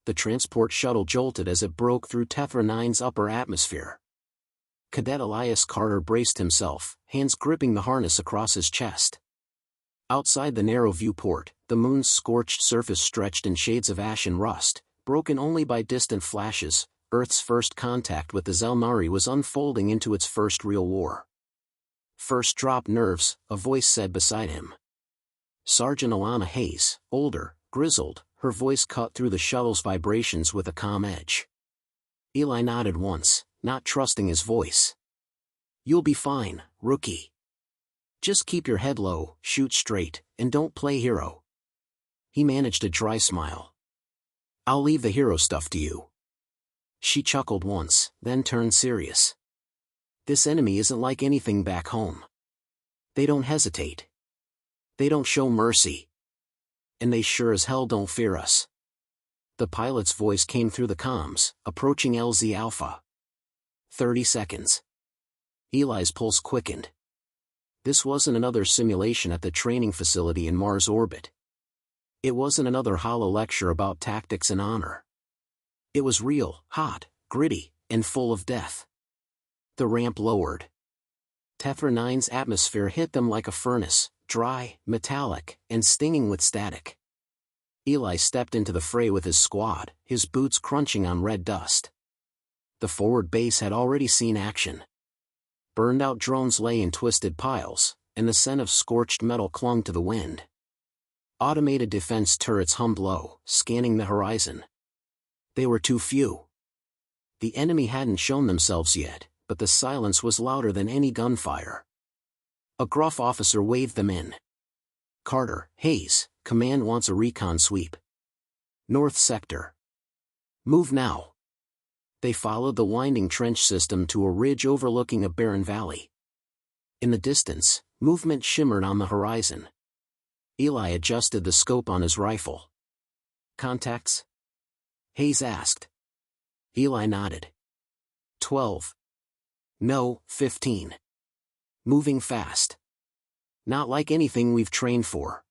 the transport shuttle jolted as it broke through Tethra 9's upper atmosphere. Cadet Elias Carter braced himself, hands gripping the harness across his chest. Outside the narrow viewport, the moon's scorched surface stretched in shades of ash and rust, broken only by distant flashes. Earth's first contact with the Xel'Nari was unfolding into its first real war. "First drop nerves," a voice said beside him. Sergeant Alana Hayes, older, grizzled, her voice cut through the shuttle's vibrations with a calm edge. Eli nodded once, not trusting his voice. "You'll be fine, rookie. Just keep your head low, shoot straight, and don't play hero." He managed a dry smile. "I'll leave the hero stuff to you." She chuckled once, then turned serious. "This enemy isn't like anything back home. They don't hesitate. They don't show mercy. And they sure as hell don't fear us." The pilot's voice came through the comms, approaching LZ Alpha. 30 seconds. Eli's pulse quickened. This wasn't another simulation at the training facility in Mars orbit. It wasn't another hollow lecture about tactics and honor. It was real, hot, gritty, and full of death. The ramp lowered. Tethra 9's atmosphere hit them like a furnace, dry, metallic, and stinging with static. Eli stepped into the fray with his squad, his boots crunching on red dust. The forward base had already seen action. Burned-out drones lay in twisted piles, and the scent of scorched metal clung to the wind. Automated defense turrets hummed low, scanning the horizon. They were too few. The enemy hadn't shown themselves yet, but the silence was louder than any gunfire. A gruff officer waved them in. "Carter, Hayes, command wants a recon sweep. North sector. Move now." They followed the winding trench system to a ridge overlooking a barren valley. In the distance, movement shimmered on the horizon. Eli adjusted the scope on his rifle. "Contacts?" Hayes asked. Eli nodded. 12. No, 15. Moving fast. Not like anything we've trained for.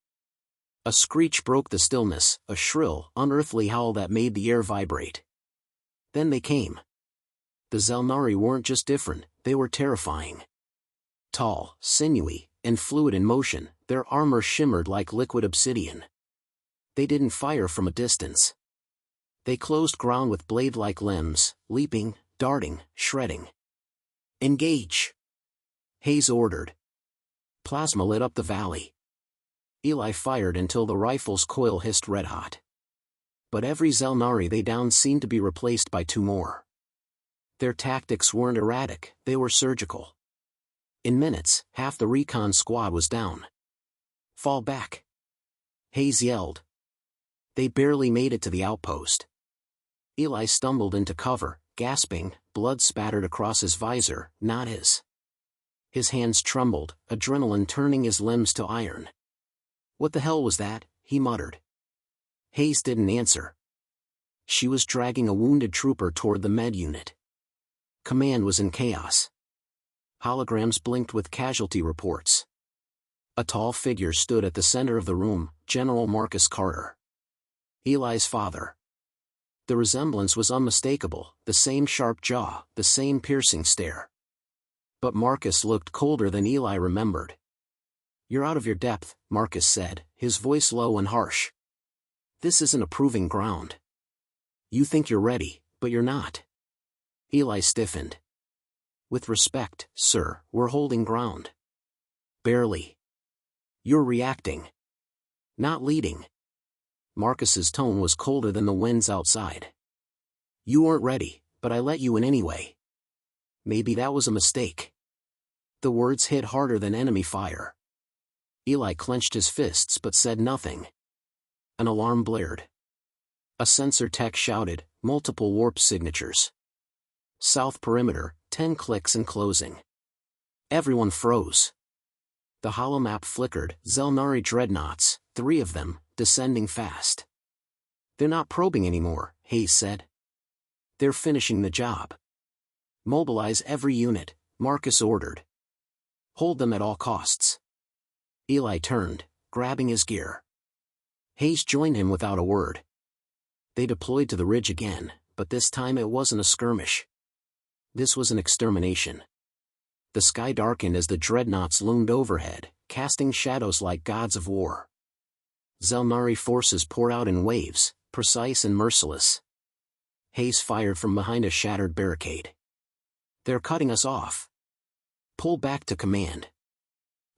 A screech broke the stillness, a shrill, unearthly howl that made the air vibrate. Then they came. The Xel'Nari weren't just different, they were terrifying. Tall, sinewy, and fluid in motion, their armor shimmered like liquid obsidian. They didn't fire from a distance. They closed ground with blade-like limbs, leaping, darting, shredding. "Engage!" Hayes ordered. Plasma lit up the valley. Eli fired until the rifle's coil hissed red-hot. But every Xel'Nari they downed seemed to be replaced by two more. Their tactics weren't erratic, they were surgical. In minutes, half the recon squad was down. "Fall back!" Hayes yelled. They barely made it to the outpost. Eli stumbled into cover, gasping, blood spattered across his visor, not his. His hands trembled, adrenaline turning his limbs to iron. "What the hell was that?" he muttered. Hayes didn't answer. She was dragging a wounded trooper toward the med unit. Command was in chaos. Holograms blinked with casualty reports. A tall figure stood at the center of the room, General Marcus Carter. Eli's father. The resemblance was unmistakable, the same sharp jaw, the same piercing stare. But Marcus looked colder than Eli remembered. "You're out of your depth," Marcus said, his voice low and harsh. "This isn't a proving ground. You think you're ready, but you're not." Eli stiffened. "With respect, sir, we're holding ground." "Barely. You're reacting. Not leading." Marcus's tone was colder than the winds outside. "You weren't ready, but I let you in anyway. Maybe that was a mistake." The words hit harder than enemy fire. Eli clenched his fists but said nothing. An alarm blared. A sensor tech shouted, "Multiple warp signatures. South perimeter, 10 clicks and closing." Everyone froze. The holomap flickered, Xel'Nari dreadnoughts, 3 of them, descending fast. "They're not probing anymore," Hayes said. "They're finishing the job. Mobilize every unit," Marcus ordered. "Hold them at all costs." Eli turned, grabbing his gear. Hayes joined him without a word. They deployed to the ridge again, but this time it wasn't a skirmish. This was an extermination. The sky darkened as the dreadnoughts loomed overhead, casting shadows like gods of war. Xel'Nari forces poured out in waves, precise and merciless. Hayes fired from behind a shattered barricade. "They're cutting us off. Pull back to command."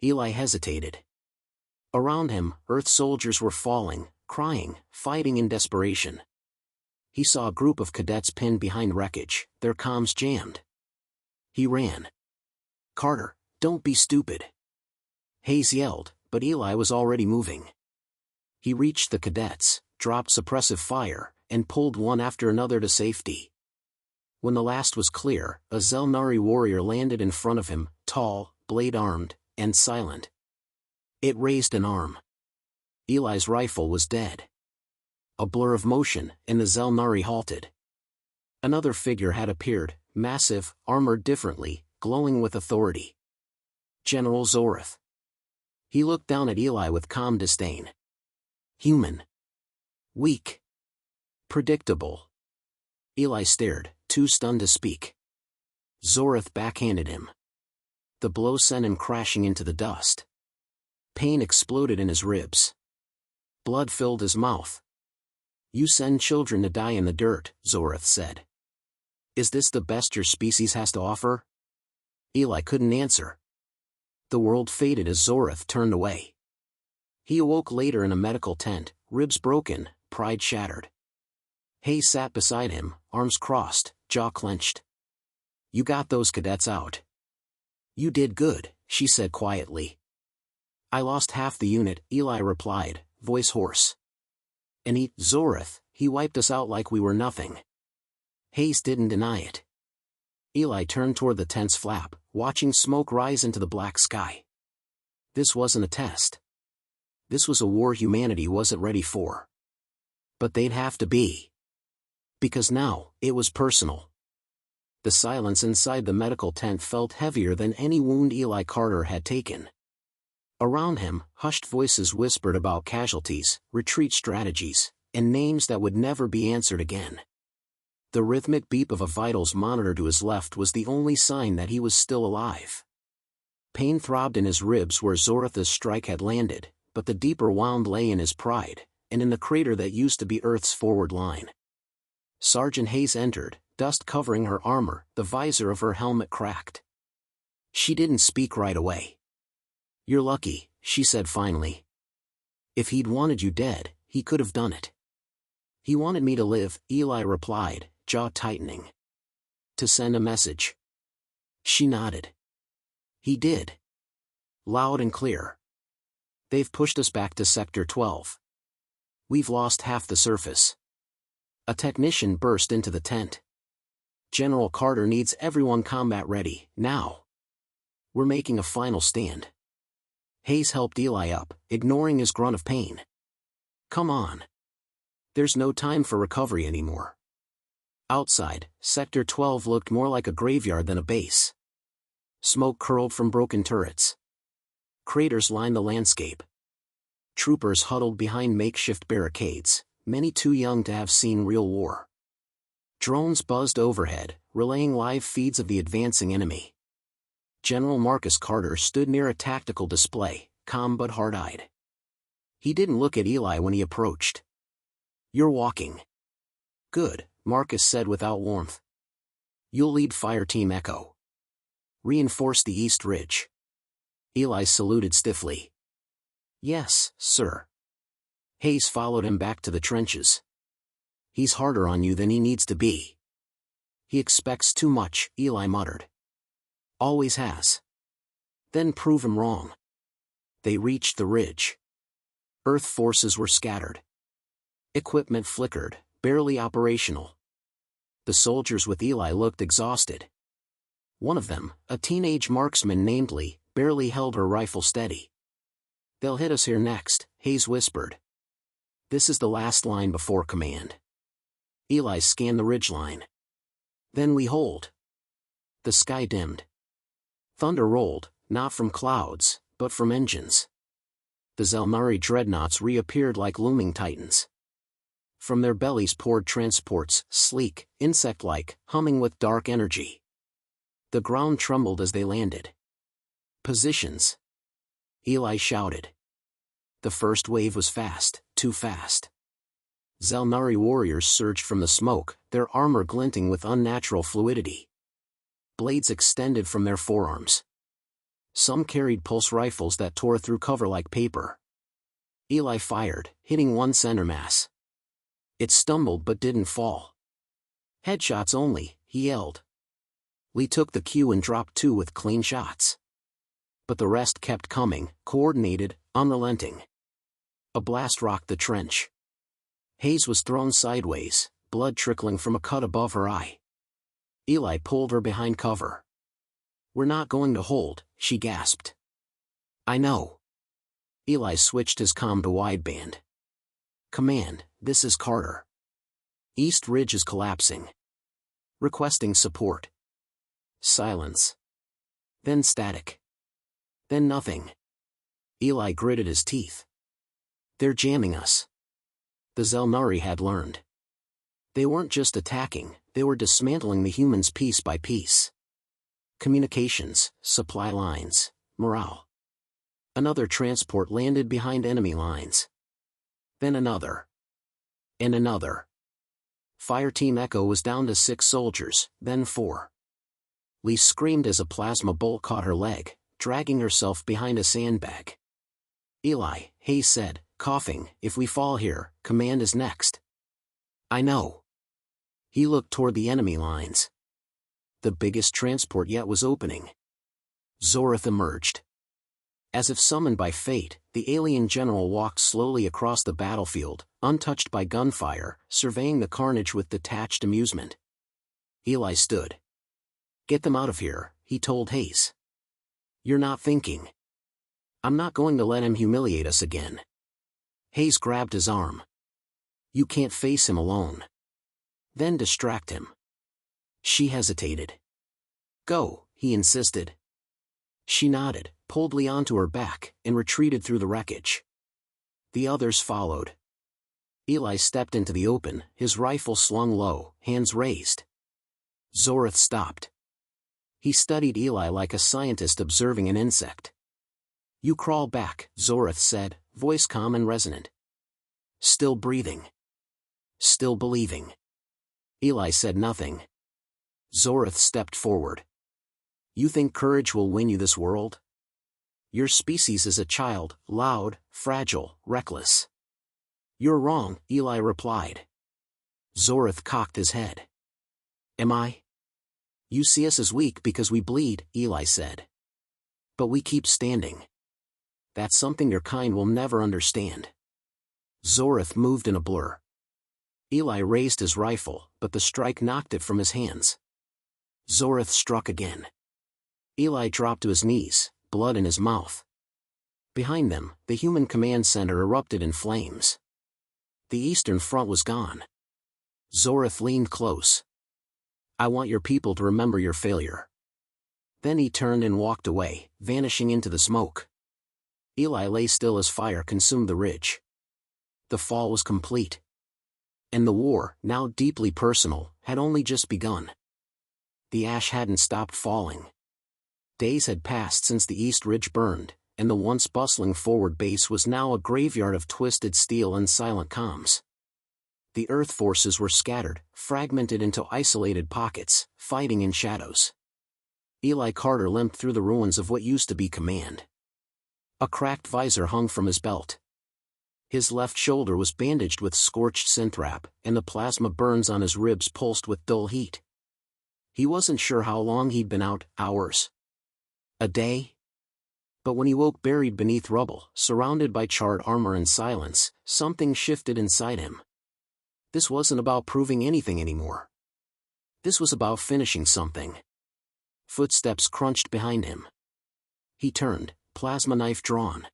Eli hesitated. Around him, Earth soldiers were falling, crying, fighting in desperation. He saw a group of cadets pinned behind wreckage, their comms jammed. He ran. "Carter, don't be stupid!" Hayes yelled, but Eli was already moving. He reached the cadets, dropped suppressive fire, and pulled one after another to safety. When the last was clear, a Xel'Nari warrior landed in front of him, tall, blade-armed, and silent. It raised an arm. Eli's rifle was dead. A blur of motion, and the Xel'Nari halted. Another figure had appeared, massive, armored differently, glowing with authority. General Zorith. He looked down at Eli with calm disdain. Human. Weak. Predictable. Eli stared, too stunned to speak. Zorith backhanded him. The blow sent him crashing into the dust. Pain exploded in his ribs. Blood filled his mouth. "You send children to die in the dirt," Zorith said. "Is this the best your species has to offer?" Eli couldn't answer. The world faded as Zorith turned away. He awoke later in a medical tent, ribs broken, pride shattered. Hayes sat beside him, arms crossed, jaw clenched. "You got those cadets out." "You did good," she said quietly. "I lost half the unit," Eli replied, voice hoarse. "And Zorith, he wiped us out like we were nothing." Hayes didn't deny it. Eli turned toward the tent's flap, watching smoke rise into the black sky. This wasn't a test. This was a war humanity wasn't ready for. But they'd have to be. Because now, it was personal. The silence inside the medical tent felt heavier than any wound Eli Carter had taken. Around him, hushed voices whispered about casualties, retreat strategies, and names that would never be answered again. The rhythmic beep of a vitals monitor to his left was the only sign that he was still alive. Pain throbbed in his ribs where Zorith's strike had landed, but the deeper wound lay in his pride, and in the crater that used to be Earth's forward line. Sergeant Hayes entered, dust covering her armor, the visor of her helmet cracked. She didn't speak right away. "You're lucky," she said finally. "If he'd wanted you dead, he could have done it." "He wanted me to live," Eli replied, jaw tightening. "To send a message." She nodded. "He did. Loud and clear. They've pushed us back to Sector 12. We've lost half the surface." A technician burst into the tent. "General Carter needs everyone combat ready, now. We're making a final stand." Hayes helped Eli up, ignoring his grunt of pain. "Come on. There's no time for recovery anymore." Outside, Sector 12 looked more like a graveyard than a base. Smoke curled from broken turrets. Craters lined the landscape. Troopers huddled behind makeshift barricades, many too young to have seen real war. Drones buzzed overhead, relaying live feeds of the advancing enemy. General Marcus Carter stood near a tactical display, calm but hard-eyed. He didn't look at Eli when he approached. "You're walking." "Good," Marcus said without warmth. "You'll lead Fire Team Echo. Reinforce the East Ridge." Eli saluted stiffly. "Yes, sir." Hayes followed him back to the trenches. "He's harder on you than he needs to be." "He expects too much," Eli muttered. "Always has." "Then prove him wrong." They reached the ridge. Earth forces were scattered. Equipment flickered, barely operational. The soldiers with Eli looked exhausted. One of them, a teenage marksman named Lee, barely held her rifle steady. "They'll hit us here next," Hayes whispered. "This is the last line before command." Eli scanned the ridgeline. "Then we hold." The sky dimmed. Thunder rolled, not from clouds, but from engines. The Xel'Nari dreadnoughts reappeared like looming titans. From their bellies poured transports, sleek, insect-like, humming with dark energy. The ground trembled as they landed. Positions. Eli shouted. The first wave was fast, too fast. Xel'Nari warriors surged from the smoke, their armor glinting with unnatural fluidity. Blades extended from their forearms. Some carried pulse rifles that tore through cover like paper. Eli fired, hitting one center mass. It stumbled but didn't fall. Headshots only, he yelled. Lee took the cue and dropped 2 with clean shots. But the rest kept coming, coordinated, unrelenting. A blast rocked the trench. Hayes was thrown sideways, blood trickling from a cut above her eye. Eli pulled her behind cover. "We're not going to hold," she gasped. "I know." Eli switched his comm to wideband. "Command, this is Carter. East Ridge is collapsing. Requesting support." Silence. Then static. Then nothing. Eli gritted his teeth. "They're jamming us." The Xel'Nari had learned. They weren't just attacking, they were dismantling the humans piece by piece. Communications, supply lines, morale. Another transport landed behind enemy lines. Then another. And another. Fireteam Echo was down to 6 soldiers, then 4. Lee screamed as a plasma bolt caught her leg, dragging herself behind a sandbag. "Eli," Hayes said, coughing, "if we fall here, command is next." "I know." He looked toward the enemy lines. The biggest transport yet was opening. Zorith emerged. As if summoned by fate, the alien general walked slowly across the battlefield, untouched by gunfire, surveying the carnage with detached amusement. Eli stood. "Get them out of here," he told Hayes. "You're not thinking. I'm not going to let him humiliate us again." Hayes grabbed his arm. "You can't face him alone. Then distract him." She hesitated. "Go," he insisted. She nodded, pulled Lee onto her back, and retreated through the wreckage. The others followed. Eli stepped into the open, his rifle slung low, hands raised. Zorith stopped. He studied Eli like a scientist observing an insect. "You crawl back," Zorith said, voice calm and resonant. "Still breathing. Still believing." Eli said nothing. Zorith stepped forward. "You think courage will win you this world? Your species is a child, loud, fragile, reckless." "You're wrong," Eli replied. Zorith cocked his head. "Am I?" "You see us as weak because we bleed," Eli said. "But we keep standing. That's something your kind will never understand." Zorith moved in a blur. Eli raised his rifle, but the strike knocked it from his hands. Zorith struck again. Eli dropped to his knees, blood in his mouth. Behind them, the human command center erupted in flames. The eastern front was gone. Zorith leaned close. "I want your people to remember your failure." Then he turned and walked away, vanishing into the smoke. Eli lay still as fire consumed the ridge. The fall was complete. And the war, now deeply personal, had only just begun. The ash hadn't stopped falling. Days had passed since the East Ridge burned, and the once bustling forward base was now a graveyard of twisted steel and silent comms. The Earth forces were scattered, fragmented into isolated pockets, fighting in shadows. Eli Carter limped through the ruins of what used to be command. A cracked visor hung from his belt. His left shoulder was bandaged with scorched synthwrap, and the plasma burns on his ribs pulsed with dull heat. He wasn't sure how long he'd been out, hours. A day? But when he woke buried beneath rubble, surrounded by charred armor and silence, something shifted inside him. This wasn't about proving anything anymore. This was about finishing something. Footsteps crunched behind him. He turned, plasma knife drawn.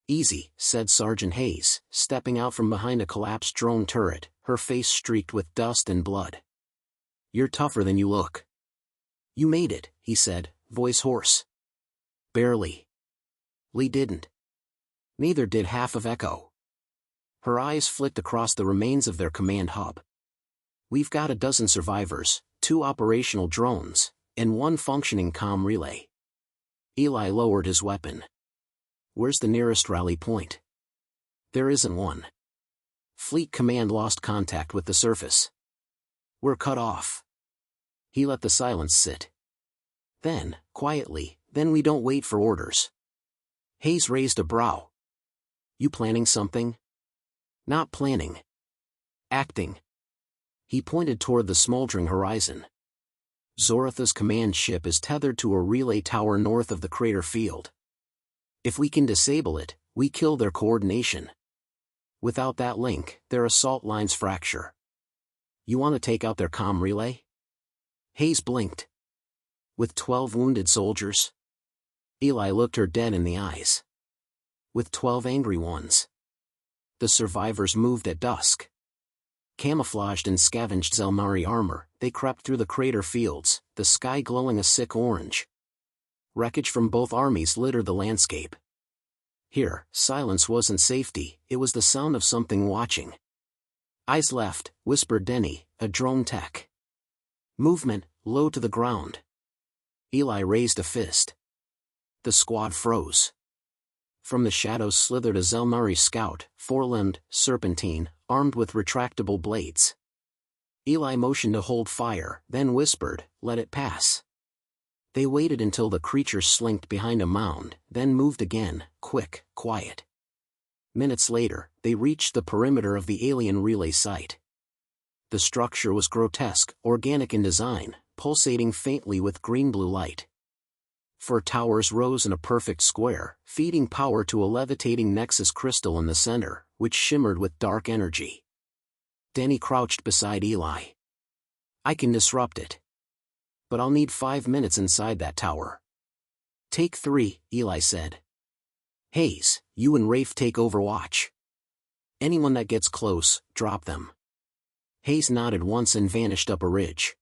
"Easy," said Sergeant Hayes, stepping out from behind a collapsed drone turret, her face streaked with dust and blood. "You're tougher than you look." "You made it," he said, voice hoarse. "Barely." Lee didn't. Neither did half of Echo. Her eyes flicked across the remains of their command hub. We've got a dozen survivors, 2 operational drones, and 1 functioning comm relay. Eli lowered his weapon. Where's the nearest rally point? There isn't one. Fleet Command lost contact with the surface. We're cut off. He let the silence sit. Then, quietly, then we don't wait for orders. Hayes raised a brow. You planning something? Not planning. Acting. He pointed toward the smoldering horizon. Zoratha's command ship is tethered to a relay tower north of the crater field. If we can disable it, we kill their coordination. Without that link, their assault lines fracture. You want to take out their comm relay? Hayes blinked. With 12 wounded soldiers? Eli looked her dead in the eyes. With 12 angry ones. The survivors moved at dusk. Camouflaged in scavenged Xel'Nari armor, they crept through the crater fields, the sky glowing a sick orange. Wreckage from both armies littered the landscape. Here, silence wasn't safety, it was the sound of something watching. Eyes left, whispered Denny, a drone tech. Movement, low to the ground. Eli raised a fist. The squad froze. From the shadows slithered a Xel'Nari scout, 4-limbed, serpentine, armed with retractable blades. Eli motioned to hold fire, then whispered, let it pass. They waited until the creature slinked behind a mound, then moved again, quick, quiet. Minutes later, they reached the perimeter of the alien relay site. The structure was grotesque, organic in design, pulsating faintly with green-blue light. 4 towers rose in a perfect square, feeding power to a levitating nexus crystal in the center, which shimmered with dark energy. Denny crouched beside Eli. I can disrupt it. But I'll need 5 minutes inside that tower. Take 3, Eli said. Hayes, you and Rafe take overwatch. Anyone that gets close, drop them. Hayes nodded once and vanished up a ridge.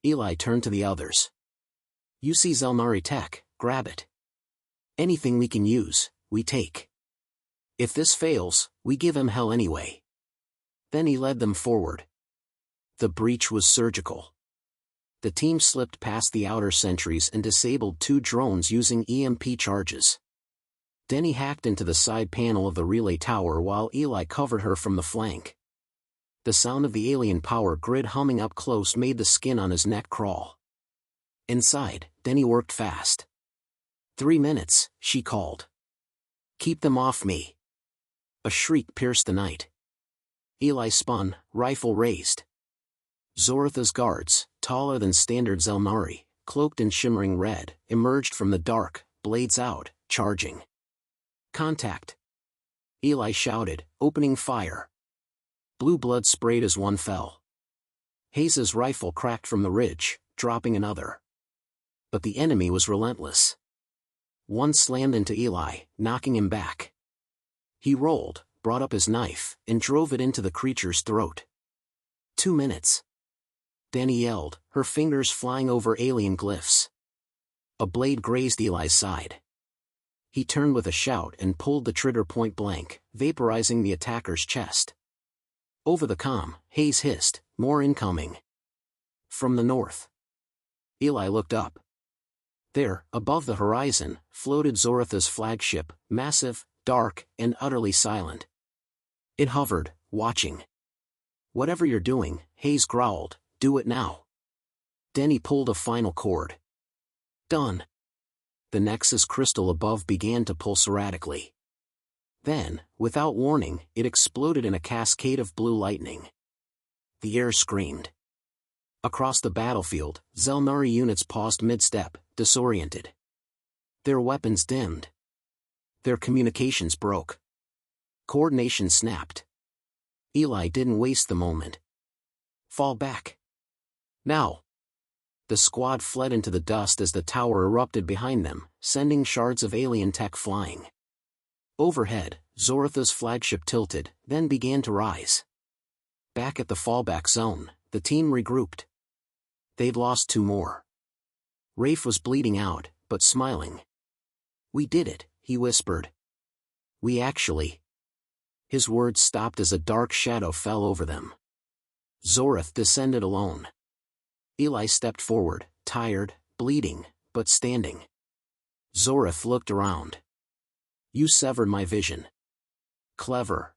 Eli turned to the others. You see Xel'Nari tech, grab it. Anything we can use, we take. If this fails, we give him hell anyway. Then he led them forward. The breach was surgical. The team slipped past the outer sentries and disabled 2 drones using EMP charges. Denny hacked into the side panel of the relay tower while Eli covered her from the flank. The sound of the alien power grid humming up close made the skin on his neck crawl. Inside, Denny worked fast. 3 minutes, she called. Keep them off me. A shriek pierced the night. Eli spun, rifle raised. Zoratha's guards, taller than standard Xel'Nari, cloaked in shimmering red, emerged from the dark, blades out, charging. Contact. Eli shouted, opening fire. Blue blood sprayed as one fell. Hayes's rifle cracked from the ridge, dropping another. But the enemy was relentless. One slammed into Eli, knocking him back. He rolled, brought up his knife, and drove it into the creature's throat. 2 minutes. Denny yelled, her fingers flying over alien glyphs. A blade grazed Eli's side. He turned with a shout and pulled the trigger point blank, vaporizing the attacker's chest. Over the comm, Hayes hissed, more incoming. From the north. Eli looked up. There, above the horizon, floated Zoratha's flagship, massive, dark, and utterly silent. It hovered, watching. Whatever you're doing, Hayes growled, do it now. Denny pulled a final cord. Done. The nexus crystal above began to pulse erratically. Then, without warning, it exploded in a cascade of blue lightning. The air screamed. Across the battlefield, Xel'Nari units paused mid-step, disoriented. Their weapons dimmed. Their communications broke. Coordination snapped. Eli didn't waste the moment. Fall back. Now. The squad fled into the dust as the tower erupted behind them, sending shards of alien tech flying. Overhead, Zoratha's flagship tilted, then began to rise. Back at the fallback zone, the team regrouped. They'd lost 2 more. Rafe was bleeding out, but smiling. We did it, he whispered. We actually. His words stopped as a dark shadow fell over them. Zorath descended alone. Eli stepped forward, tired, bleeding, but standing. Zorath looked around. You severed my vision. Clever.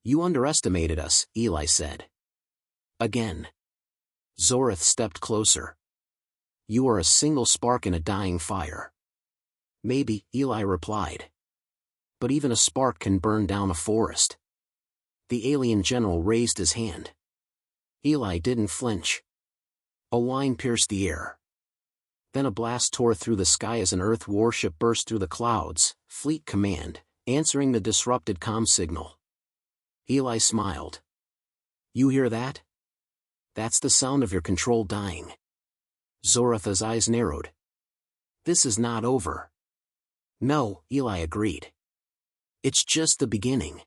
You underestimated us, Eli said. Again. Zorath stepped closer. You are a single spark in a dying fire. Maybe, Eli replied. But even a spark can burn down a forest. The alien general raised his hand. Eli didn't flinch. A whine pierced the air. Then a blast tore through the sky as an Earth warship burst through the clouds, Fleet Command, answering the disrupted comm signal. Eli smiled. You hear that? That's the sound of your control dying. Zorath's eyes narrowed. This is not over. No, Eli agreed. It's just the beginning.